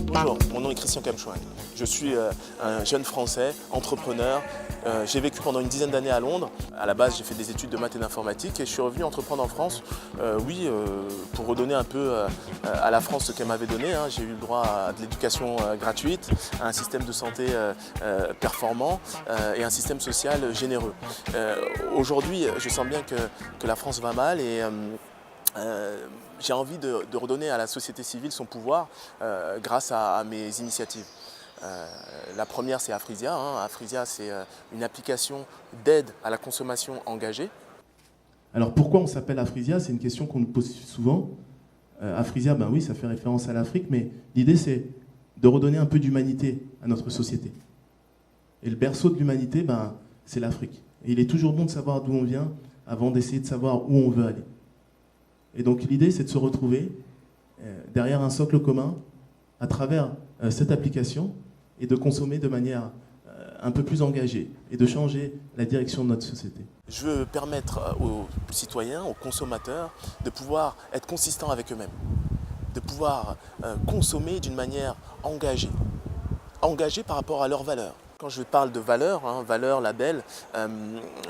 Bonjour, mon nom est Christian Kamchouane. Je suis un jeune Français, entrepreneur. J'ai vécu pendant une dizaine d'années à Londres. À la base, j'ai fait des études de maths et d'informatique et je suis revenu entreprendre en France, pour redonner un peu à la France ce qu'elle m'avait donné. J'ai eu le droit à de l'éducation gratuite, à un système de santé performant et un système social généreux. Aujourd'hui, je sens bien que la France va mal et j'ai envie de redonner à la société civile son pouvoir grâce à mes initiatives. La première, c'est Afrisia. Afrisia, c'est une application d'aide à la consommation engagée. Alors pourquoi on s'appelle Afrisia? C'est une question qu'on nous pose souvent. Afrisia, ben oui, ça fait référence à l'Afrique, mais l'idée c'est de redonner un peu d'humanité à notre société. Et le berceau de l'humanité, ben, c'est l'Afrique. Et il est toujours bon de savoir d'où on vient avant d'essayer de savoir où on veut aller. Et donc l'idée, c'est de se retrouver derrière un socle commun à travers cette application et de consommer de manière un peu plus engagée et de changer la direction de notre société. Je veux permettre aux citoyens, aux consommateurs, de pouvoir être consistants avec eux-mêmes, de pouvoir consommer d'une manière engagée par rapport à leurs valeurs. Quand je parle de valeurs, valeurs, labels,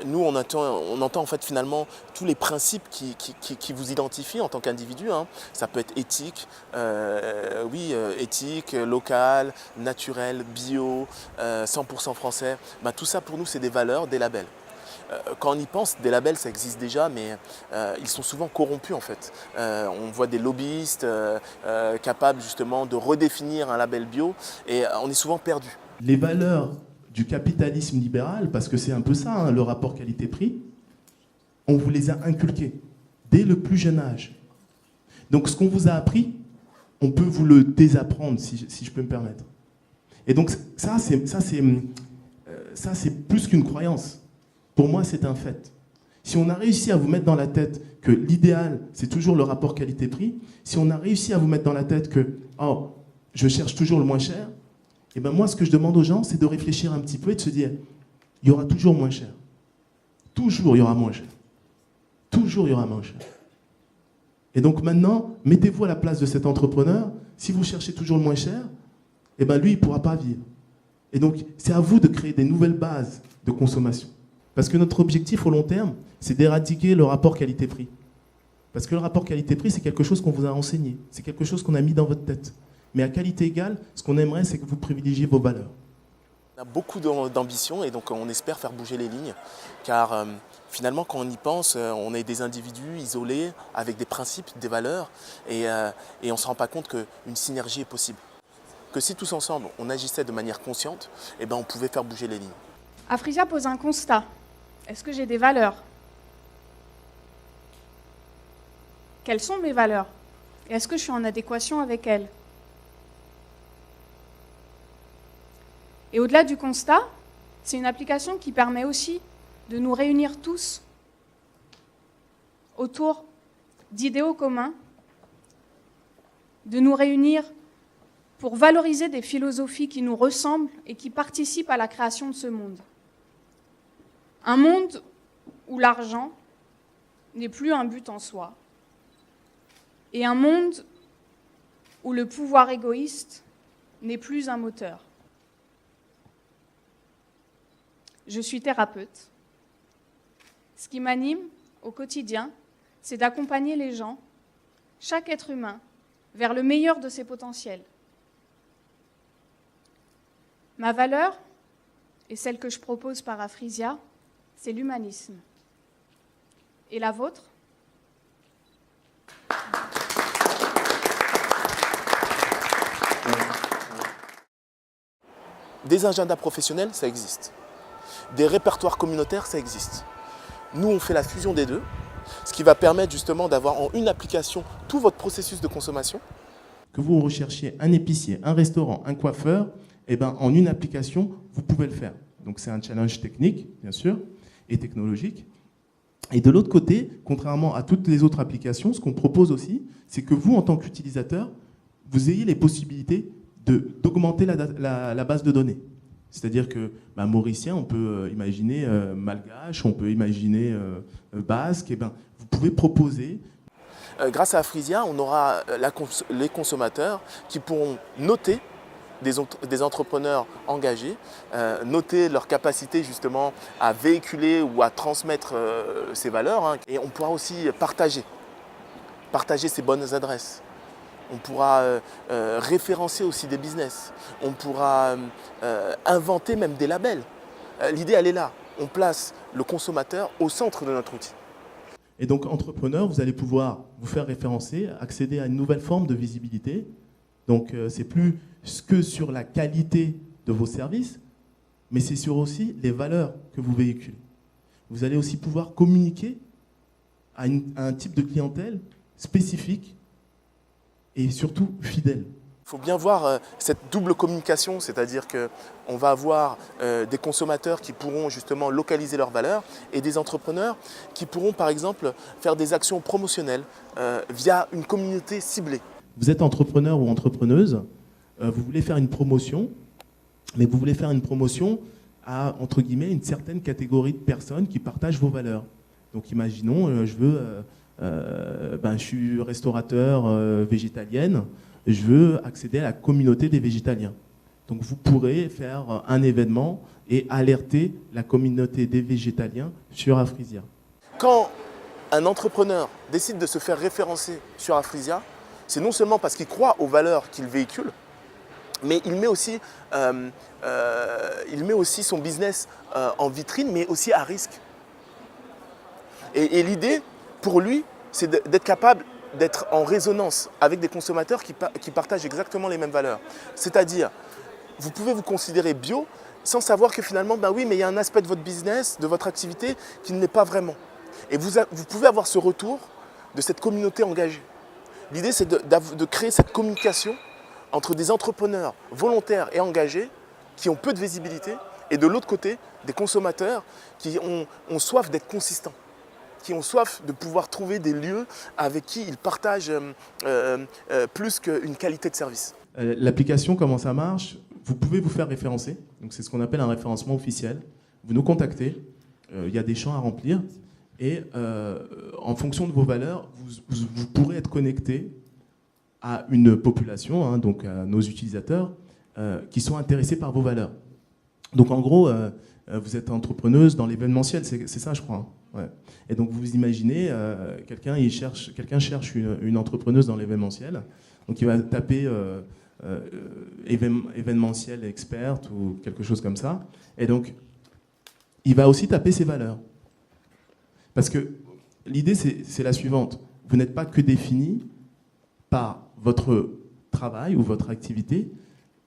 nous on entend en fait finalement tous les principes qui vous identifient en tant qu'individu. Ça peut être éthique, éthique, local, naturel, bio, 100% français. Tout ça pour nous c'est des valeurs, des labels. Quand on y pense, des labels ça existe déjà, mais ils sont souvent corrompus en fait. On voit des lobbyistes capables justement de redéfinir un label bio et on est souvent perdu. Les valeurs du capitalisme libéral, parce que c'est un peu ça, le rapport qualité-prix, on vous les a inculquées dès le plus jeune âge. Donc ce qu'on vous a appris, on peut vous le désapprendre, si je peux me permettre. Et donc ça c'est plus qu'une croyance. Pour moi, c'est un fait. Si on a réussi à vous mettre dans la tête que l'idéal, c'est toujours le rapport qualité-prix, si on a réussi à vous mettre dans la tête que je cherche toujours le moins cher, et ben moi, ce que je demande aux gens, c'est de réfléchir un petit peu et de se dire, il y aura toujours moins cher. Toujours, il y aura moins cher. Toujours, il y aura moins cher. Et donc maintenant, mettez-vous à la place de cet entrepreneur. Si vous cherchez toujours le moins cher, et ben lui, il ne pourra pas vivre. Et donc, c'est à vous de créer des nouvelles bases de consommation. Parce que notre objectif au long terme, c'est d'éradiquer le rapport qualité-prix. Parce que le rapport qualité-prix, c'est quelque chose qu'on vous a enseigné. C'est quelque chose qu'on a mis dans votre tête. Mais à qualité égale, ce qu'on aimerait, c'est que vous privilégiez vos valeurs. On a beaucoup d'ambition et donc on espère faire bouger les lignes. Car finalement, quand on y pense, on est des individus isolés avec des principes, des valeurs. Et on ne se rend pas compte qu'une synergie est possible. Que si tous ensemble, on agissait de manière consciente, on pouvait faire bouger les lignes. Afrisia pose un constat. Est-ce que j'ai des valeurs? Quelles sont mes valeurs? Et est-ce que je suis en adéquation avec elles? Et au-delà du constat, c'est une application qui permet aussi de nous réunir tous autour d'idéaux communs, de nous réunir pour valoriser des philosophies qui nous ressemblent et qui participent à la création de ce monde. Un monde où l'argent n'est plus un but en soi, et un monde où le pouvoir égoïste n'est plus un moteur. Je suis thérapeute. Ce qui m'anime au quotidien, c'est d'accompagner les gens, chaque être humain, vers le meilleur de ses potentiels. Ma valeur, et celle que je propose par Afrisia, c'est l'humanisme. Et la vôtre ? Des agendas professionnels, ça existe. Des répertoires communautaires, ça existe. Nous, on fait la fusion des deux, ce qui va permettre justement d'avoir en une application tout votre processus de consommation. Que vous recherchiez un épicier, un restaurant, un coiffeur, en une application, vous pouvez le faire. Donc c'est un challenge technique, bien sûr, et technologique. Et de l'autre côté, contrairement à toutes les autres applications, ce qu'on propose aussi, c'est que vous, en tant qu'utilisateur, vous ayez les possibilités d'augmenter la base de données. C'est-à-dire que mauricien, on peut imaginer malgache, on peut imaginer basque. Et vous pouvez proposer. Grâce à Afrisia, on aura les consommateurs qui pourront noter des entrepreneurs engagés, noter leur capacité justement à véhiculer ou à transmettre ces valeurs. Hein. Et on pourra aussi partager ces bonnes adresses. On pourra référencer aussi des business. On pourra inventer même des labels. L'idée, elle est là. On place le consommateur au centre de notre outil. Et donc, entrepreneur, vous allez pouvoir vous faire référencer, accéder à une nouvelle forme de visibilité. Donc, c'est plus que sur la qualité de vos services, mais c'est sur aussi les valeurs que vous véhiculez. Vous allez aussi pouvoir communiquer à un type de clientèle spécifique et surtout fidèle. Il faut bien voir cette double communication, c'est-à-dire qu'on va avoir des consommateurs qui pourront justement localiser leurs valeurs et des entrepreneurs qui pourront par exemple faire des actions promotionnelles via une communauté ciblée. Vous êtes entrepreneur ou entrepreneuse, vous voulez faire une promotion, mais vous voulez faire une promotion à, entre guillemets, une certaine catégorie de personnes qui partagent vos valeurs. Donc imaginons, je suis restaurateur végétalienne, je veux accéder à la communauté des végétaliens. Donc vous pourrez faire un événement et alerter la communauté des végétaliens sur Afrisia. Quand un entrepreneur décide de se faire référencer sur Afrisia, c'est non seulement parce qu'il croit aux valeurs qu'il véhicule, mais il met aussi son business en vitrine, mais aussi à risque. Et l'idée, pour lui, c'est d'être capable d'être en résonance avec des consommateurs qui partagent exactement les mêmes valeurs. C'est-à-dire, vous pouvez vous considérer bio sans savoir que finalement, oui, mais il y a un aspect de votre business, de votre activité qui ne l'est pas vraiment. Et vous pouvez avoir ce retour de cette communauté engagée. L'idée, c'est de créer cette communication entre des entrepreneurs volontaires et engagés qui ont peu de visibilité et de l'autre côté, des consommateurs qui ont soif d'être consistants, qui ont soif de pouvoir trouver des lieux avec qui ils partagent plus qu'une qualité de service. L'application, comment ça marche? Vous pouvez vous faire référencer. Donc c'est ce qu'on appelle un référencement officiel. Vous nous contactez, il y a des champs à remplir. Et en fonction de vos valeurs, vous pourrez être connecté à une population, donc à nos utilisateurs, qui sont intéressés par vos valeurs. Donc en gros, vous êtes entrepreneuse dans l'événementiel, c'est ça je crois. Ouais. Et donc vous imaginez, quelqu'un cherche une entrepreneuse dans l'événementiel, donc il va taper événementiel experte ou quelque chose comme ça, et donc il va aussi taper ses valeurs. Parce que l'idée c'est la suivante, vous n'êtes pas que défini par votre travail ou votre activité,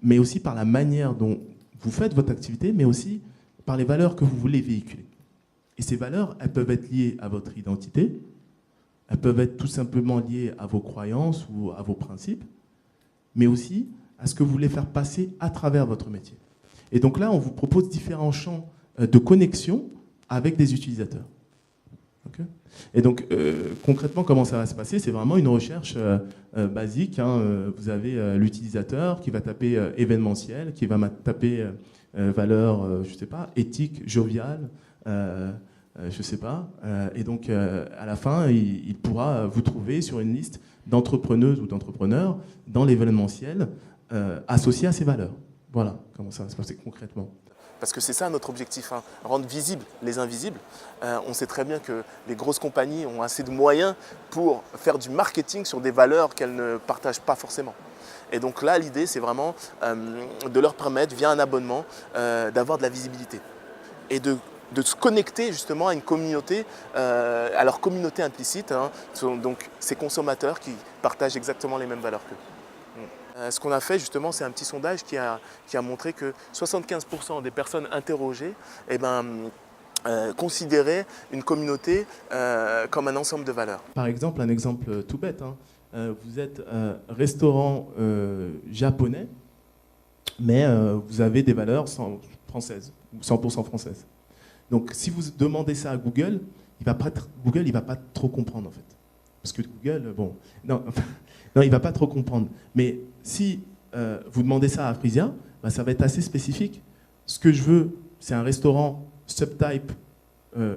mais aussi par la manière dont vous faites votre activité, mais aussi par les valeurs que vous voulez véhiculer. Et ces valeurs, elles peuvent être liées à votre identité, elles peuvent être tout simplement liées à vos croyances ou à vos principes, mais aussi à ce que vous voulez faire passer à travers votre métier. Et donc là, on vous propose différents champs de connexion avec des utilisateurs. Okay. Et donc, concrètement, comment ça va se passer? C'est vraiment une recherche basique. Vous avez l'utilisateur qui va taper événementiel, qui va taper valeur, je ne sais pas, éthique, joviale, je ne sais pas. Et donc, à la fin, il pourra vous trouver sur une liste d'entrepreneuses ou d'entrepreneurs dans l'événementiel associés à ces valeurs. Voilà comment ça va se passer concrètement. Parce que c'est ça notre objectif, rendre visibles les invisibles. On sait très bien que les grosses compagnies ont assez de moyens pour faire du marketing sur des valeurs qu'elles ne partagent pas forcément. Et donc là, l'idée, c'est vraiment de leur permettre, via un abonnement, d'avoir de la visibilité. Et de se connecter justement à une communauté, à leur communauté implicite, donc ces consommateurs qui partagent exactement les mêmes valeurs qu'eux. Ce qu'on a fait justement, c'est un petit sondage qui a montré que 75% des personnes interrogées considéraient une communauté comme un ensemble de valeurs. Par exemple, un exemple tout bête, vous êtes restaurant japonais, mais vous avez des valeurs françaises, ou 100% françaises. Donc si vous demandez ça à Google, il va pas trop comprendre en fait. Parce que Google, non, il va pas trop comprendre. Mais si vous demandez ça à Afrisia, ça va être assez spécifique Ce que je veux, c'est un restaurant subtype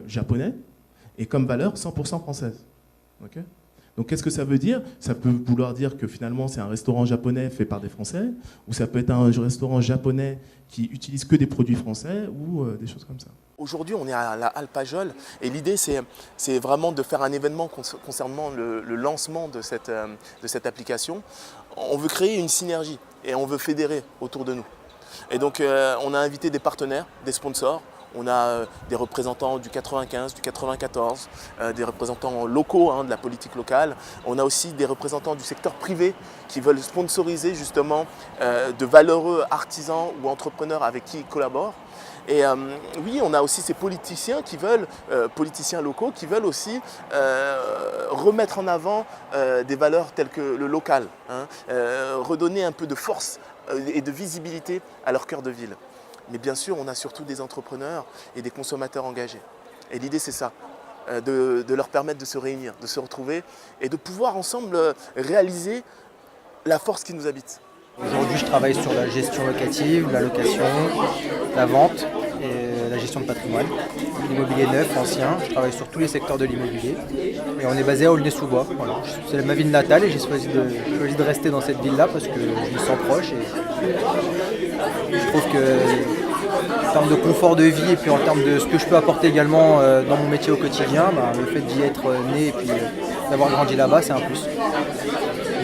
japonais et comme valeur 100% française. Okay. Donc qu'est-ce que ça veut dire? Ça peut vouloir dire que finalement c'est un restaurant japonais fait par des Français, ou ça peut être un restaurant japonais qui utilise que des produits français, ou des choses comme ça. Aujourd'hui, on est à la Halle Pajol et l'idée, c'est vraiment de faire un événement concernant le lancement de cette application. On veut créer une synergie et on veut fédérer autour de nous. Et donc, on a invité des partenaires, des sponsors. On a des représentants du 95, du 94, des représentants locaux de la politique locale. On a aussi des représentants du secteur privé qui veulent sponsoriser justement de valeureux artisans ou entrepreneurs avec qui ils collaborent. Et oui, on a aussi ces politiciens qui veulent, politiciens locaux, qui veulent aussi remettre en avant des valeurs telles que le local, redonner un peu de force et de visibilité à leur cœur de ville. Mais bien sûr, on a surtout des entrepreneurs et des consommateurs engagés. Et l'idée, c'est ça, de leur permettre de se réunir, de se retrouver et de pouvoir ensemble réaliser la force qui nous habite. Aujourd'hui, je travaille sur la gestion locative, la location, la vente et la gestion de patrimoine. L'immobilier neuf, ancien, je travaille sur tous les secteurs de l'immobilier. Et on est basé à Aulnay-sous-Bois. Voilà. C'est ma ville natale et j'ai choisi de rester dans cette ville-là parce que je me sens proche. Et je trouve que en termes de confort de vie et puis en termes de ce que je peux apporter également dans mon métier au quotidien, le fait d'y être né et puis d'avoir grandi là-bas, c'est un plus.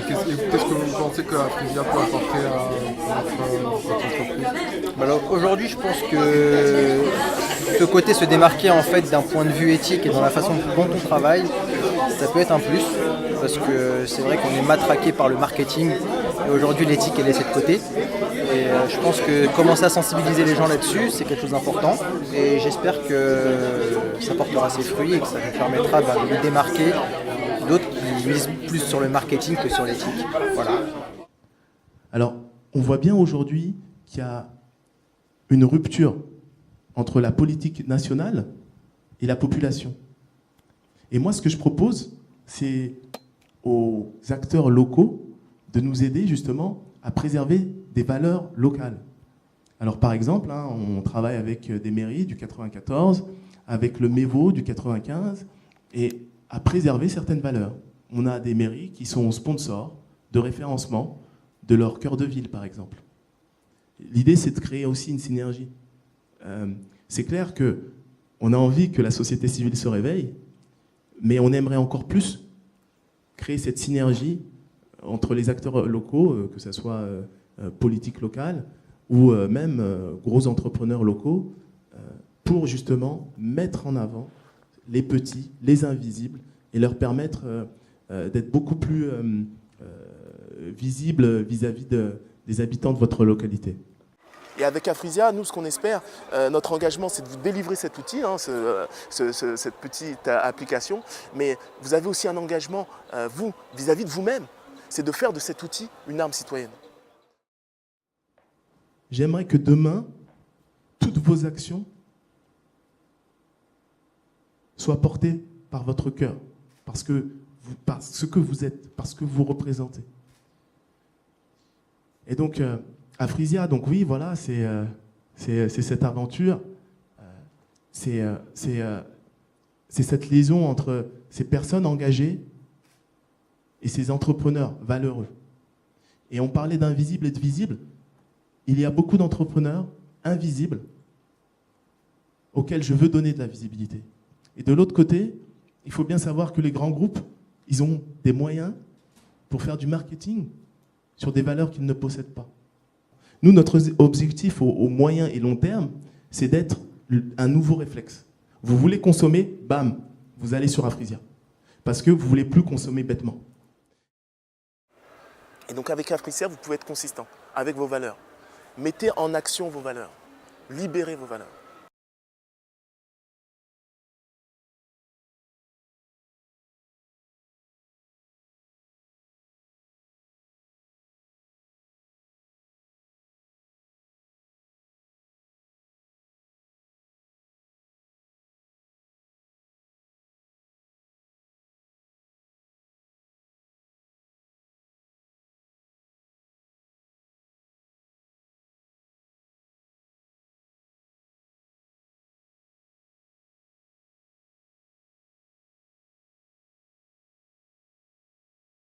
Qu'est-ce que vous pensez que Afrisia peut apporter à votre entreprise? Alors, aujourd'hui, je pense que ce côté se démarquer en fait d'un point de vue éthique et dans la façon dont on travaille, ça peut être un plus parce que c'est vrai qu'on est matraqué par le marketing et aujourd'hui l'éthique est laissée de côté. Et je pense que commencer à sensibiliser les gens là-dessus, c'est quelque chose d'important et j'espère que ça portera ses fruits et que ça nous permettra de les démarquer d'autres qui misent plus sur le marketing que sur l'éthique. Voilà. Alors, on voit bien aujourd'hui qu'il y a une rupture entre la politique nationale et la population. Et moi, ce que je propose, c'est aux acteurs locaux de nous aider justement à préserver des valeurs locales. Alors, par exemple, on travaille avec des mairies du 94, avec le MEVO du 95, et à préserver certaines valeurs. On a des mairies qui sont sponsors de référencement de leur cœur de ville, par exemple. L'idée, c'est de créer aussi une synergie. C'est clair qu'on a envie que la société civile se réveille, mais on aimerait encore plus créer cette synergie entre les acteurs locaux, que ce soit politique locale ou même gros entrepreneurs locaux, pour justement mettre en avant les petits, les invisibles, et leur permettre d'être beaucoup plus visibles vis-à-vis des habitants de votre localité. Et avec Afrisia, nous, ce qu'on espère, notre engagement, c'est de vous délivrer cet outil, cette petite application, mais vous avez aussi un engagement, vous, vis-à-vis de vous-même, c'est de faire de cet outil une arme citoyenne. J'aimerais que demain, toutes vos actions soient portées par votre cœur, par ce que vous êtes, par ce que vous représentez. Et donc, Afrisia, donc oui, voilà, c'est cette aventure, c'est cette liaison entre ces personnes engagées et ces entrepreneurs valeureux. Et on parlait d'invisible et de visible. Il y a beaucoup d'entrepreneurs invisibles auxquels je veux donner de la visibilité. Et de l'autre côté, il faut bien savoir que les grands groupes, ils ont des moyens pour faire du marketing sur des valeurs qu'ils ne possèdent pas. Nous, notre objectif au moyen et long terme, c'est d'être un nouveau réflexe. Vous voulez consommer, bam, vous allez sur Afrisia. Parce que vous ne voulez plus consommer bêtement. Et donc avec Afrisia, vous pouvez être consistant avec vos valeurs. Mettez en action vos valeurs. Libérez vos valeurs.